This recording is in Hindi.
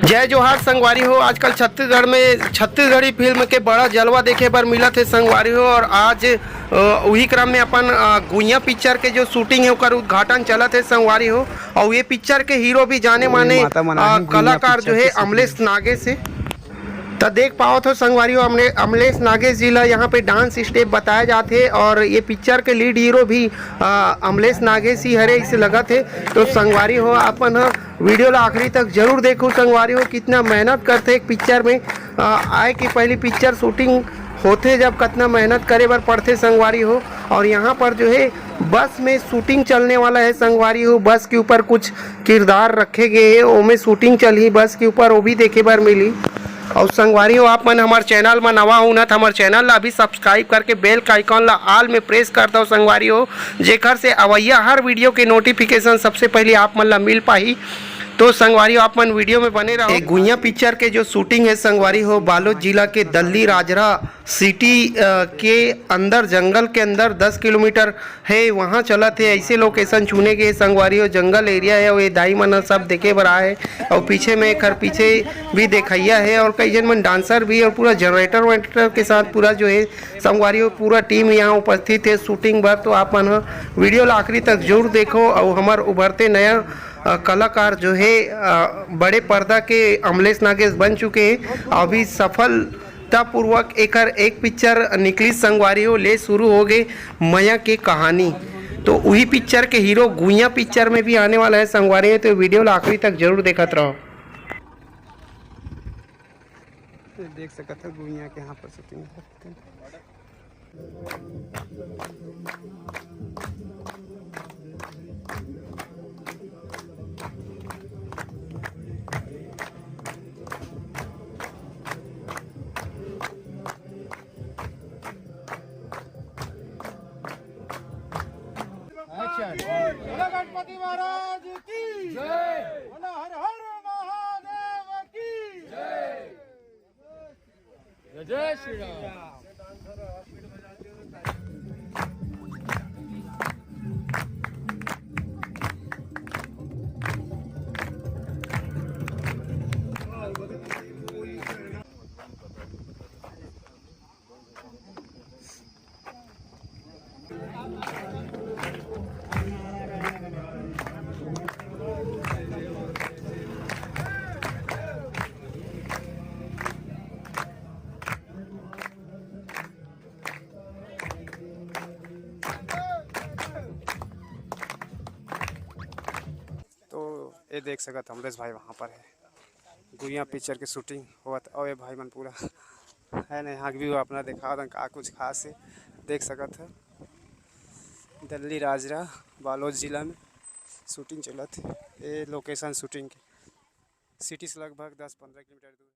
जय जोहार संगवारी हो। आजकल छत्तीसगढ़ में छत्तीसगढ़ी फिल्म के बड़ा जलवा देखे बर मिला थे संगवारी हो। और आज वही क्रम में अपन गुइया पिक्चर के जो शूटिंग है उसका उद्घाटन चला थे संगवारी हो। और ये पिक्चर के हीरो भी जाने माने कलाकार जो है अमलेश नागेश से तो देख पाओ तो संगवारी हो अमलेश नागेश जी ला यहाँ पे डांस स्टेप बताए जाते। और ये पिक्चर के लीड हीरो भी अमलेश नागेश ही हरे इसे लगा थे। तो संगवारी हो अपन वीडियो ला आखिरी तक जरूर देखो संगवारी हो, कितना मेहनत करते एक पिक्चर में आए कि पहली पिक्चर शूटिंग होते जब कितना मेहनत करे बर पड़ते संगवारी हो। और यहाँ पर जो है बस में शूटिंग चलने वाला है संगवारी हो। बस के ऊपर कुछ किरदार रखे गए हैं, वो में शूटिंग चली बस के ऊपर, वो भी देखे बर मिली। और संगवारी हो आप मन हमारे चैनल में नवा हो ना तो हमारे चैनल ला अभी सब्सक्राइब करके बेल का आइकॉन ला आल में प्रेस कर दो संगवारी हो, जेकर से अवैया हर वीडियो के नोटिफिकेशन सबसे पहले आप मन ला मिल पाही। तो संगवारी हो आप मन वीडियो में बने रहो। गुइया पिक्चर के जो शूटिंग है संगवारी हो बालोद जिला के दल्ली राजरा सिटी के अंदर जंगल के अंदर 10 किलोमीटर है वहाँ चला थे। ऐसे लोकेशन चुने गए संगवारी हो, जंगल एरिया है और ये दाई मन सब देखे बर आए। और पीछे में एक पीछे भी देखैया है और कई जन मन डांसर भी और पूरा जनरेटर वेटर के साथ पूरा जो है संगवारी हो पूरा टीम यहाँ उपस्थित है शूटिंग भर। तो आप मन वीडियो ला आखिरी तक जरूर देखो। और हमारे उभरते नया कलाकार जो है बड़े पर्दा के अमलेश नागेश बन चुके हैं। अभी सफलतापूर्वक एक पिक्चर निकली संगवारी हो, ले शुरू हो गए मैया की कहानी। तो वही पिक्चर के हीरो गुइया पिक्चर में भी आने वाला है संगवारी है। तो वीडियो ला आखिरी तक जरूर देखत रहो। देख सकते हो गुइया के यहाँ पर शूटिंग करते हैं। गणपति महाराज की जय, बोला हर हर महादेव की जय, जय श्री राम। ये देख सकत अमलेश भाई वहाँ पर है गुइया पिक्चर की शूटिंग हुआ था। और ये भाई मन पूरा है ना यहाँ भी अपना देखा का कुछ खास है देख सकत है। दिल्ली राजरा बालोद जिला में शूटिंग चला थी। ये लोकेशन शूटिंग की सिटी से लगभग 10-15 किलोमीटर दूर।